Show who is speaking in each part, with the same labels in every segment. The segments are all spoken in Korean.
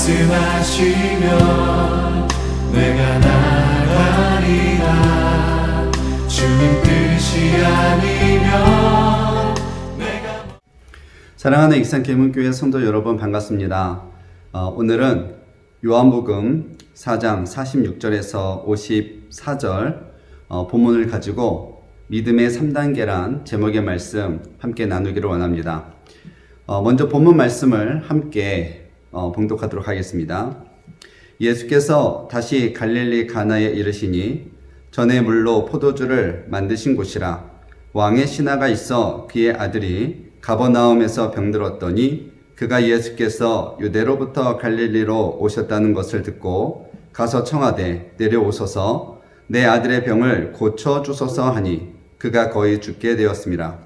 Speaker 1: 말씀하시면 내가 나가리라. 주님 뜻이 아니면 내가.
Speaker 2: 사랑하는 익산계문교회 성도 여러분, 반갑습니다. 오늘은 요한복음 4장 46절에서 54절 본문을 가지고 믿음의 3단계란 제목의 말씀 함께 나누기를 원합니다. 먼저 본문 말씀을 함께 봉독하도록 하겠습니다. 예수께서 다시 갈릴리 가나에 이르시니 전에 물로 포도주를 만드신 곳이라. 왕의 신하가 있어 그의 아들이 가버나움에서 병들었더니 그가 예수께서 유대로부터 갈릴리로 오셨다는 것을 듣고 가서 청하되 내려오소서 내 아들의 병을 고쳐주소서 하니 그가 거의 죽게 되었습니다.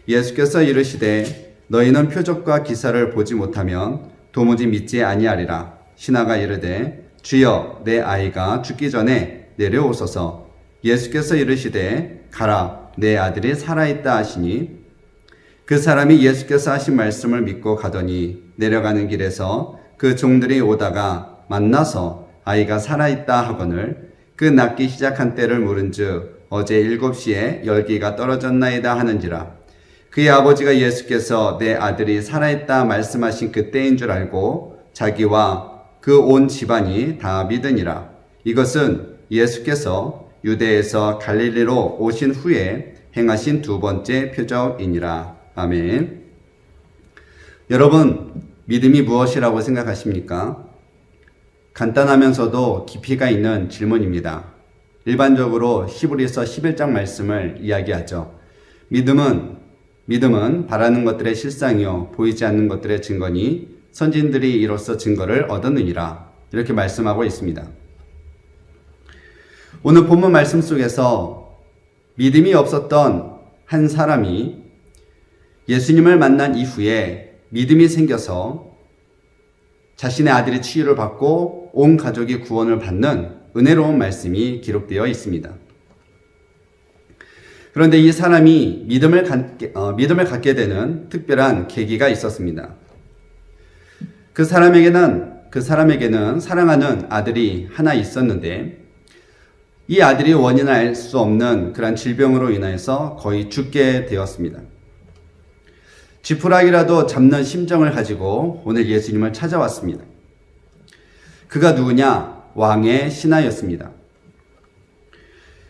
Speaker 2: 예수께서 이르시되 너희는 표적과 기사를 보지 못하면 도무지 믿지 아니하리라. 신하가 이르되 주여 내 아이가 죽기 전에 내려오소서. 예수께서 이르시되 가라 내 아들이 살아있다 하시니 그 사람이 예수께서 하신 말씀을 믿고 가더니 내려가는 길에서 그 종들이 오다가 만나서 아이가 살아있다 하거늘 그 낫기 시작한 때를 물은즉 어제 7시에 열기가 떨어졌나이다 하는지라. 그의 아버지가 예수께서 내 아들이 살아있다 말씀하신 그 때인 줄 알고 자기와 그 온 집안이 다 믿으니라. 이것은 예수께서 유대에서 갈릴리로 오신 후에 행하신 두 번째 표적이니라. 아멘. 여러분, 믿음이 무엇이라고 생각하십니까? 간단하면서도 깊이가 있는 질문입니다. 일반적으로 히브리서 11장 말씀을 이야기하죠. 믿음은 바라는 것들의 실상이요 보이지 않는 것들의 증거니 선진들이 이로써 증거를 얻었느니라. 이렇게 말씀하고 있습니다. 오늘 본문 말씀 속에서 믿음이 없었던 한 사람이 예수님을 만난 이후에 믿음이 생겨서 자신의 아들의 치유를 받고 온 가족이 구원을 받는 은혜로운 말씀이 기록되어 있습니다. 그런데 이 사람이 믿음을 갖게 되는 특별한 계기가 있었습니다. 그 사람에게는 사랑하는 아들이 하나 있었는데 이 아들이 원인을 알 수 없는 그런 질병으로 인해서 거의 죽게 되었습니다. 지푸라기라도 잡는 심정을 가지고 오늘 예수님을 찾아왔습니다. 그가 누구냐? 왕의 신하였습니다.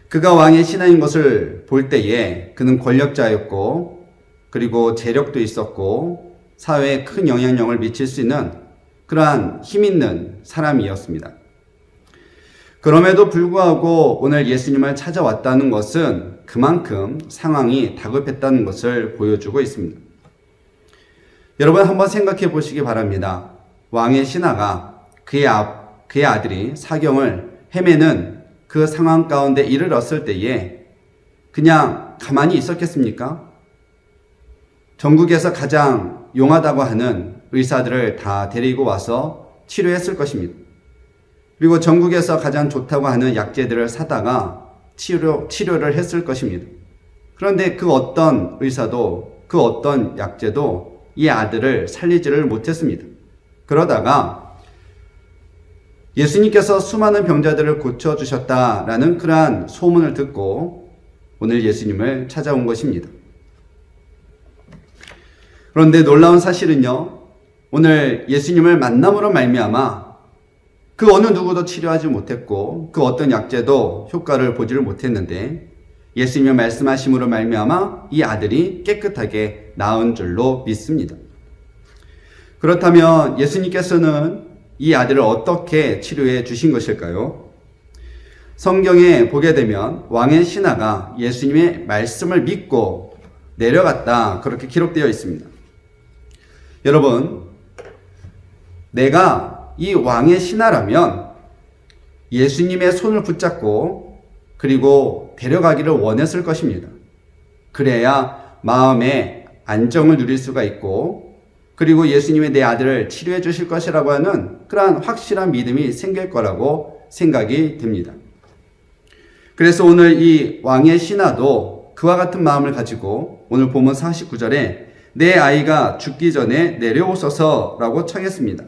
Speaker 2: 그가 왕의 신하인 것을 볼 때에 그는 권력자였고 그리고 재력도 있었고 사회에 큰 영향력을 미칠 수 있는 그러한 힘 있는 사람이었습니다. 그럼에도 불구하고 오늘 예수님을 찾아왔다는 것은 그만큼 상황이 다급했다는 것을 보여주고 있습니다. 여러분 한번 생각해 보시기 바랍니다. 왕의 신하가 그의 아들이 사경을 헤매는 그 상황 가운데 이르렀을 때에 그냥 가만히 있었겠습니까? 전국에서 가장 용하다고 하는 의사들을 다 데리고 와서 치료했을 것입니다. 그리고 전국에서 가장 좋다고 하는 약재들을 사다가 치료를 했을 것입니다. 그런데 그 어떤 의사도 그 어떤 약재도 이 아들을 살리지를 못했습니다. 그러다가 예수님께서 수많은 병자들을 고쳐주셨다라는 그러한 소문을 듣고 오늘 예수님을 찾아온 것입니다. 그런데 놀라운 사실은요, 오늘 예수님을 만남으로 말미암아 그 어느 누구도 치료하지 못했고 그 어떤 약재도 효과를 보지를 못했는데 예수님의 말씀하심으로 말미암아 이 아들이 깨끗하게 나은 줄로 믿습니다. 그렇다면 예수님께서는 이 아들을 어떻게 치료해 주신 것일까요? 성경에 보게 되면 왕의 신하가 예수님의 말씀을 믿고 내려갔다 그렇게 기록되어 있습니다. 여러분, 내가 이 왕의 신하라면 예수님의 손을 붙잡고 그리고 데려가기를 원했을 것입니다. 그래야 마음에 안정을 누릴 수가 있고 그리고 예수님이 내 아들을 치료해 주실 것이라고 하는 그러한 확실한 믿음이 생길 거라고 생각이 됩니다. 그래서 오늘 이 왕의 신하도 그와 같은 마음을 가지고 오늘 본문 49절에 내 아이가 죽기 전에 내려오소서라고 청했습니다.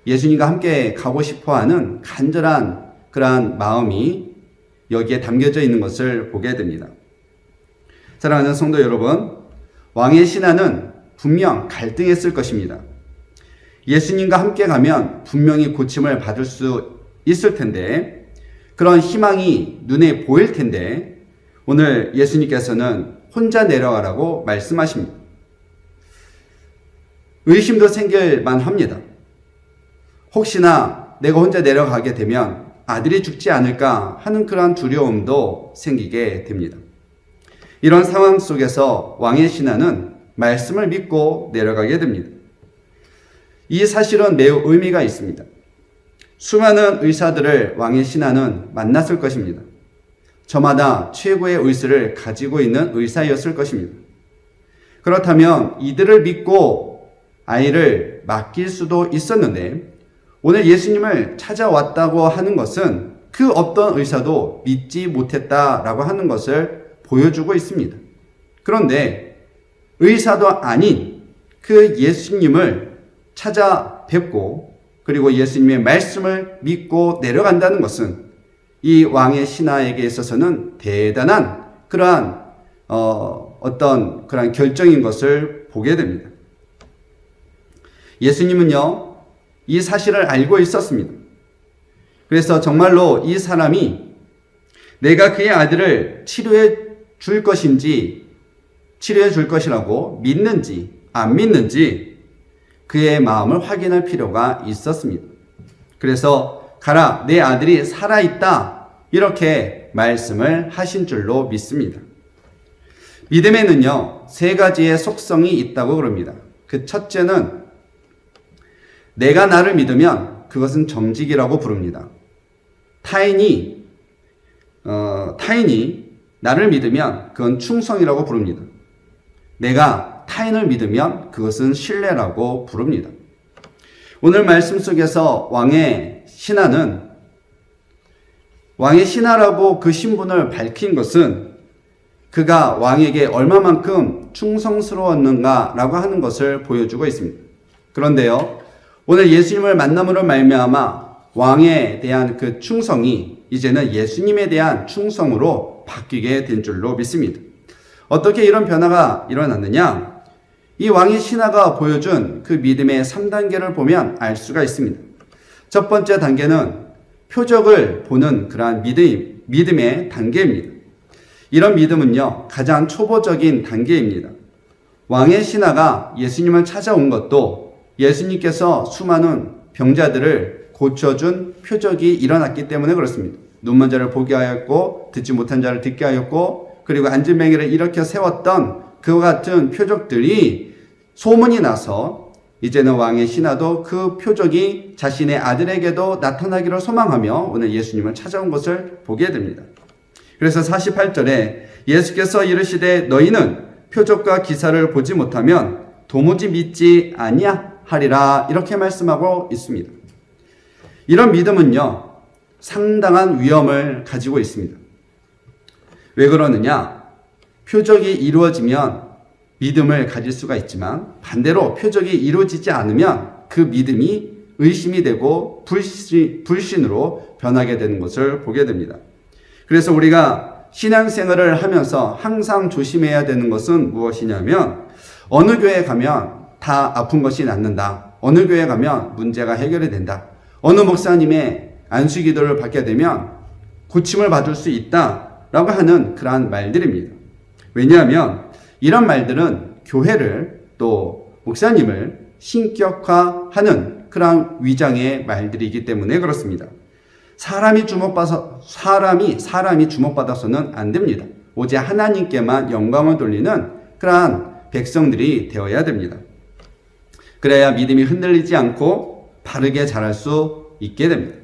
Speaker 2: 예수님과 함께 가고 싶어 하는 간절한 그러한 마음이 여기에 담겨져 있는 것을 보게 됩니다. 사랑하는 성도 여러분, 왕의 신하는 분명 갈등했을 것입니다. 예수님과 함께 가면 분명히 고침을 받을 수 있을 텐데, 그런 희망이 눈에 보일 텐데, 오늘 예수님께서는 혼자 내려가라고 말씀하십니다. 의심도 생길 만합니다. 혹시나 내가 혼자 내려가게 되면 아들이 죽지 않을까 하는 그러한 두려움도 생기게 됩니다. 이런 상황 속에서 왕의 신하는 말씀을 믿고 내려가게 됩니다. 이 사실은 매우 의미가 있습니다. 수많은 의사들을 왕의 신하는 만났을 것입니다. 저마다 최고의 의술을 가지고 있는 의사였을 것입니다. 그렇다면 이들을 믿고 아이를 맡길 수도 있었는데, 오늘 예수님을 찾아왔다고 하는 것은 그 어떤 의사도 믿지 못했다라고 하는 것을 보여주고 있습니다. 그런데 의사도 아닌 그 예수님을 찾아뵙고 그리고 예수님의 말씀을 믿고 내려간다는 것은 이 왕의 신하에게 있어서는 대단한 그러한 어떤 그러한 결정인 것을 보게 됩니다. 예수님은요, 이 사실을 알고 있었습니다. 그래서 정말로 이 사람이 내가 그의 아들을 치료해 줄 것인지, 치료해 줄 것이라고 믿는지 안 믿는지 그의 마음을 확인할 필요가 있었습니다. 그래서 가라, 내 아들이 살아있다, 이렇게 말씀을 하신 줄로 믿습니다. 믿음에는요, 세 가지의 속성이 있다고 그럽니다. 그 첫째는 내가 나를 믿으면 그것은 정직이라고 부릅니다. 타인이 나를 믿으면 그건 충성이라고 부릅니다. 내가 타인을 믿으면 그것은 신뢰라고 부릅니다. 오늘 말씀 속에서 왕의 신하라고 그 신분을 밝힌 것은 그가 왕에게 얼마만큼 충성스러웠는가라고 하는 것을 보여주고 있습니다. 그런데요, 오늘 예수님을 만남으로 말미암아 왕에 대한 그 충성이 이제는 예수님에 대한 충성으로 바뀌게 된 줄로 믿습니다. 어떻게 이런 변화가 일어났느냐? 이 왕의 신하가 보여준 그 믿음의 3단계를 보면 알 수가 있습니다. 첫 번째 단계는 표적을 보는 그러한 믿음의 단계입니다. 이런 믿음은요, 가장 초보적인 단계입니다. 왕의 신하가 예수님을 찾아온 것도 예수님께서 수많은 병자들을 고쳐준 표적이 일어났기 때문에 그렇습니다. 눈먼 자를 보게 하였고, 듣지 못한 자를 듣게 하였고, 그리고 앉은 맹인을 일으켜 세웠던 그와 같은 표적들이 소문이 나서 이제는 왕의 신하도 그 표적이 자신의 아들에게도 나타나기를 소망하며 오늘 예수님을 찾아온 것을 보게 됩니다. 그래서 48절에 예수께서 이르시되 너희는 표적과 기사를 보지 못하면 도무지 믿지 아니하리라, 이렇게 말씀하고 있습니다. 이런 믿음은요, 상당한 위험을 가지고 있습니다. 왜 그러느냐? 표적이 이루어지면 믿음을 가질 수가 있지만 반대로 표적이 이루어지지 않으면 그 믿음이 의심이 되고 불신으로 변하게 되는 것을 보게 됩니다. 그래서 우리가 신앙생활을 하면서 항상 조심해야 되는 것은 무엇이냐면, 어느 교회에 가면 다 아픈 것이 낫는다, 어느 교회에 가면 문제가 해결이 된다, 어느 목사님의 안수기도를 받게 되면 고침을 받을 수 있다라고 하는 그러한 말들입니다. 왜냐하면 이런 말들은 교회를 또 목사님을 신격화하는 그러한 위장의 말들이기 때문에 그렇습니다. 사람이 주목받아서는 안 됩니다. 오직 하나님께만 영광을 돌리는 그러한 백성들이 되어야 됩니다. 그래야 믿음이 흔들리지 않고 바르게 자랄 수 있게 됩니다.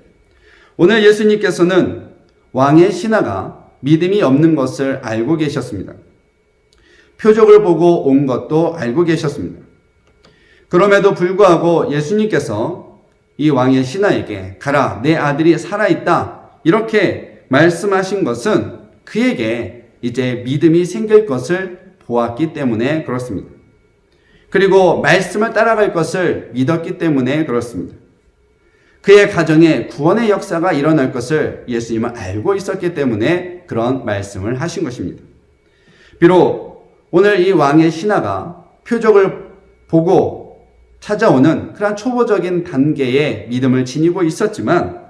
Speaker 2: 오늘 예수님께서는 왕의 신하가 믿음이 없는 것을 알고 계셨습니다. 표적을 보고 온 것도 알고 계셨습니다. 그럼에도 불구하고 예수님께서 이 왕의 신하에게 가라, 내 아들이 살아있다, 이렇게 말씀하신 것은 그에게 이제 믿음이 생길 것을 보았기 때문에 그렇습니다. 그리고 말씀을 따라갈 것을 믿었기 때문에 그렇습니다. 그의 가정에 구원의 역사가 일어날 것을 예수님은 알고 있었기 때문에 그런 말씀을 하신 것입니다. 비록 오늘 이 왕의 신하가 표적을 보고 찾아오는 그런 초보적인 단계의 믿음을 지니고 있었지만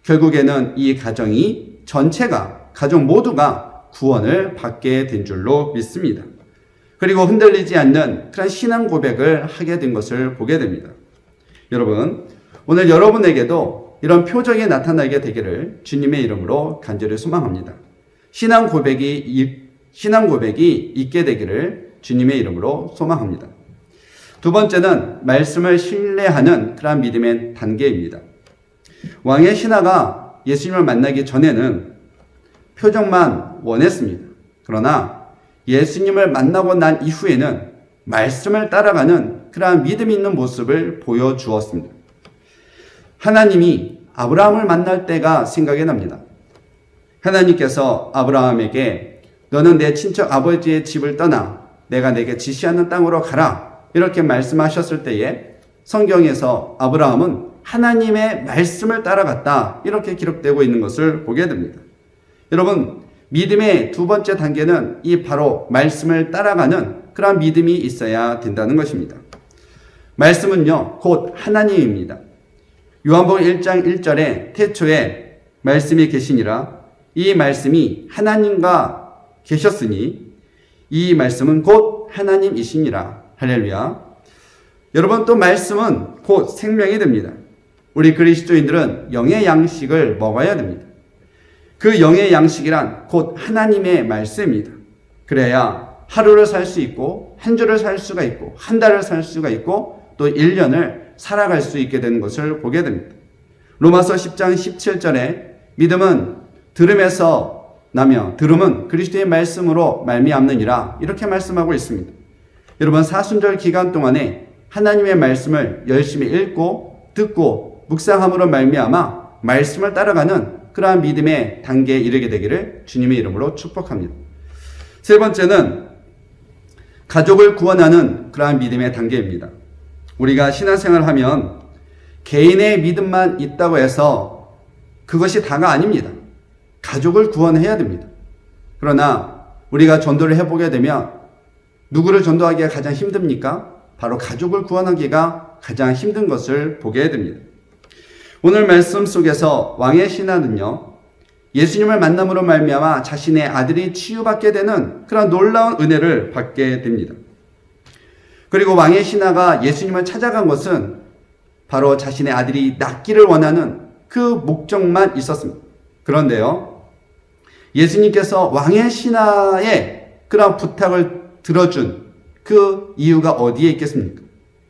Speaker 2: 결국에는 이 가정이 전체가, 가족 모두가 구원을 받게 된 줄로 믿습니다. 그리고 흔들리지 않는 그런 신앙 고백을 하게 된 것을 보게 됩니다. 여러분, 오늘 여러분에게도 이런 표적이 나타나게 되기를 주님의 이름으로 간절히 소망합니다. 신앙 고백이 있게 되기를 주님의 이름으로 소망합니다. 두 번째는 말씀을 신뢰하는 그런 믿음의 단계입니다. 왕의 신하가 예수님을 만나기 전에는 표적만 원했습니다. 그러나 예수님을 만나고 난 이후에는 말씀을 따라가는 그러한 믿음 있는 모습을 보여주었습니다. 하나님이 아브라함을 만날 때가 생각이 납니다. 하나님께서 아브라함에게 너는 내 친척 아버지의 집을 떠나 내가 내게 지시하는 땅으로 가라 이렇게 말씀하셨을 때에 성경에서 아브라함은 하나님의 말씀을 따라갔다 이렇게 기록되고 있는 것을 보게 됩니다. 여러분, 믿음의 두 번째 단계는 이 바로 말씀을 따라가는 그런 믿음이 있어야 된다는 것입니다. 말씀은요, 곧 하나님입니다. 요한복음 1장 1절에 태초에 말씀이 계시니라 이 말씀이 하나님과 계셨으니 이 말씀은 곧 하나님이시니라. 할렐루야. 여러분, 또 말씀은 곧 생명이 됩니다. 우리 그리스도인들은 영의 양식을 먹어야 됩니다. 그 영의 양식이란 곧 하나님의 말씀입니다. 그래야 하루를 살 수 있고 한 주를 살 수가 있고 한 달을 살 수가 있고 또 1년을 살아갈 수 있게 되는 것을 보게 됩니다. 로마서 10장 17절에 믿음은 들음에서 나며 들음은 그리스도의 말씀으로 말미암느니라 이렇게 말씀하고 있습니다. 여러분, 사순절 기간 동안에 하나님의 말씀을 열심히 읽고 듣고 묵상함으로 말미암아 말씀을 따라가는 그러한 믿음의 단계에 이르게 되기를 주님의 이름으로 축복합니다. 세 번째는 가족을 구원하는 그러한 믿음의 단계입니다. 우리가 신앙생활을 하면 개인의 믿음만 있다고 해서 그것이 다가 아닙니다. 가족을 구원해야 됩니다. 그러나 우리가 전도를 해보게 되면 누구를 전도하기가 가장 힘듭니까? 바로 가족을 구원하기가 가장 힘든 것을 보게 됩니다. 오늘 말씀 속에서 왕의 신하는요, 예수님을 만남으로 말미암아 자신의 아들이 치유받게 되는 그런 놀라운 은혜를 받게 됩니다. 그리고 왕의 신하가 예수님을 찾아간 것은 바로 자신의 아들이 낫기를 원하는 그 목적만 있었습니다. 그런데요, 예수님께서 왕의 신하의 그런 부탁을 들어준 그 이유가 어디에 있겠습니까?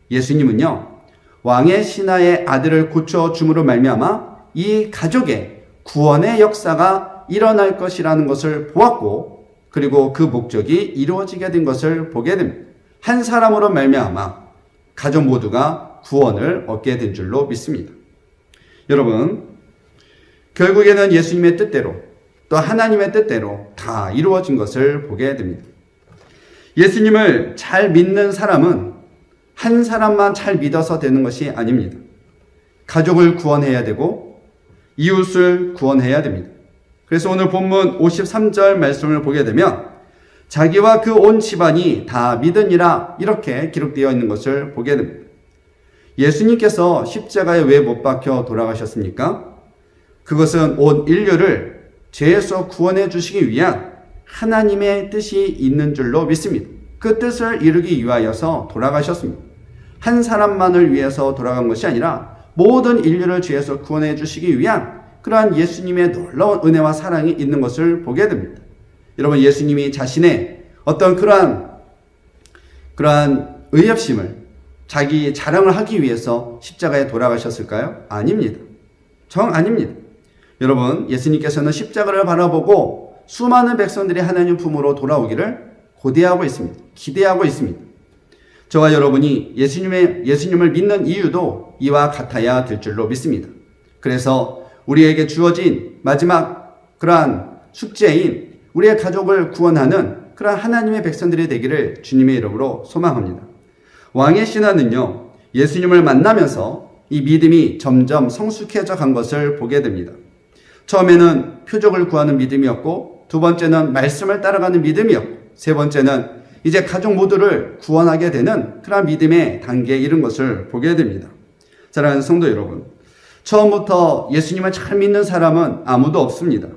Speaker 2: 예수님은요, 왕의 신하의 아들을 고쳐줌으로 말미암아 이 가족의 구원의 역사가 일어날 것이라는 것을 보았고 그리고 그 목적이 이루어지게 된 것을 보게 됩니다. 한 사람으로 말미암아 가족 모두가 구원을 얻게 된 줄로 믿습니다. 여러분, 결국에는 예수님의 뜻대로 또 하나님의 뜻대로 다 이루어진 것을 보게 됩니다. 예수님을 잘 믿는 사람은 한 사람만 잘 믿어서 되는 것이 아닙니다. 가족을 구원해야 되고 이웃을 구원해야 됩니다. 그래서 오늘 본문 53절 말씀을 보게 되면 자기와 그 온 집안이 다 믿으니라 이렇게 기록되어 있는 것을 보게 됩니다. 예수님께서 십자가에 왜 못 박혀 돌아가셨습니까? 그것은 온 인류를 죄에서 구원해 주시기 위한 하나님의 뜻이 있는 줄로 믿습니다. 그 뜻을 이루기 위하여서 돌아가셨습니다. 한 사람만을 위해서 돌아간 것이 아니라 모든 인류를 죄에서 구원해 주시기 위한 그러한 예수님의 놀라운 은혜와 사랑이 있는 것을 보게 됩니다. 여러분, 예수님이 자신의 어떤 그러한 의협심을 자기 자랑을 하기 위해서 십자가에 돌아가셨을까요? 아닙니다. 정 아닙니다. 여러분, 예수님께서는 십자가를 바라보고 수많은 백성들이 하나님 품으로 돌아오기를 고대하고 있습니다. 기대하고 있습니다. 저와 여러분이 예수님을 믿는 이유도 이와 같아야 될 줄로 믿습니다. 그래서 우리에게 주어진 마지막 그러한 숙제인 우리의 가족을 구원하는 그러한 하나님의 백성들이 되기를 주님의 이름으로 소망합니다. 왕의 신하는요, 예수님을 만나면서 이 믿음이 점점 성숙해져 간 것을 보게 됩니다. 처음에는 표적을 구하는 믿음이었고, 두 번째는 말씀을 따라가는 믿음이었고, 세 번째는 이제 가족 모두를 구원하게 되는 그런 믿음의 단계에 이른 것을 보게 됩니다. 사랑하는 성도 여러분, 처음부터 예수님을 잘 믿는 사람은 아무도 없습니다.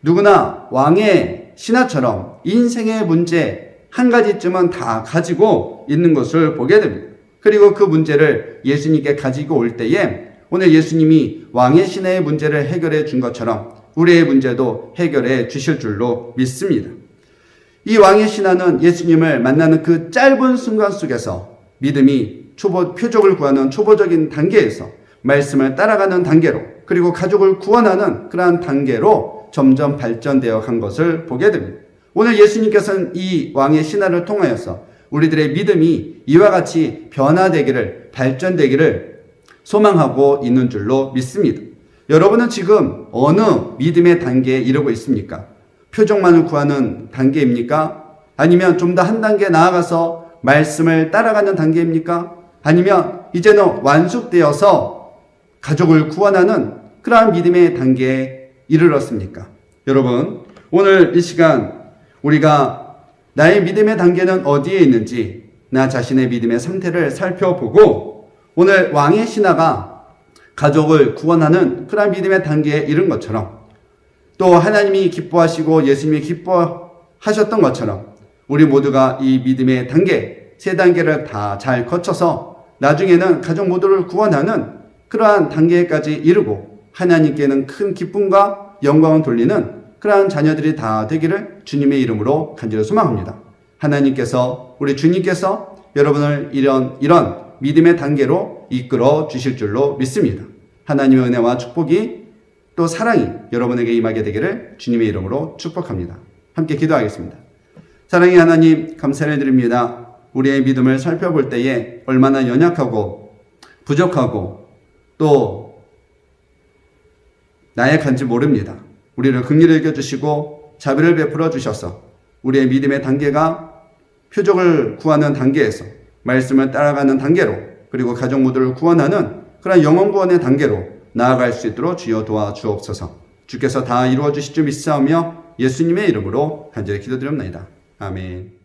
Speaker 2: 누구나 왕의 신하처럼 인생의 문제 한 가지쯤은 다 가지고 있는 것을 보게 됩니다. 그리고 그 문제를 예수님께 가지고 올 때에 오늘 예수님이 왕의 신하의 문제를 해결해 준 것처럼 우리의 문제도 해결해 주실 줄로 믿습니다. 이 왕의 신하는 예수님을 만나는 그 짧은 순간 속에서 믿음이 표적을 구하는 초보적인 단계에서 말씀을 따라가는 단계로, 그리고 가족을 구원하는 그러한 단계로 점점 발전되어 간 것을 보게 됩니다. 오늘 예수님께서는 이 왕의 신하를 통하여서 우리들의 믿음이 이와 같이 변화되기를, 발전되기를 소망하고 있는 줄로 믿습니다. 여러분은 지금 어느 믿음의 단계에 이르고 있습니까? 표적만을 구하는 단계입니까? 아니면 좀 더 한 단계 나아가서 말씀을 따라가는 단계입니까? 아니면 이제는 완숙되어서 가족을 구원하는 그러한 믿음의 단계에 이르렀습니까? 여러분, 오늘 이 시간 우리가 나의 믿음의 단계는 어디에 있는지 나 자신의 믿음의 상태를 살펴보고, 오늘 왕의 신하가 가족을 구원하는 그러한 믿음의 단계에 이른 것처럼, 또 하나님이 기뻐하시고 예수님이 기뻐하셨던 것처럼 우리 모두가 이 믿음의 단계, 세 단계를 다 잘 거쳐서 나중에는 가족 모두를 구원하는 그러한 단계까지 이르고 하나님께는 큰 기쁨과 영광을 돌리는 그러한 자녀들이 다 되기를 주님의 이름으로 간절히 소망합니다. 하나님께서, 우리 주님께서 여러분을 이런 믿음의 단계로 이끌어 주실 줄로 믿습니다. 하나님의 은혜와 축복이 또 사랑이 여러분에게 임하게 되기를 주님의 이름으로 축복합니다. 함께 기도하겠습니다. 사랑의 하나님, 감사를 드립니다. 우리의 믿음을 살펴볼 때에 얼마나 연약하고 부족하고 또 나약한지 모릅니다. 우리를 긍휼히 여겨주시고 자비를 베풀어 주셔서 우리의 믿음의 단계가 표적을 구하는 단계에서 말씀을 따라가는 단계로, 그리고 가족 모두를 구원하는 그런 영혼 구원의 단계로 나아갈 수 있도록 주여 도와주옵소서. 주께서 다 이루어 주실 줄 믿사오며 예수님의 이름으로 간절히 기도드립니다. 아멘.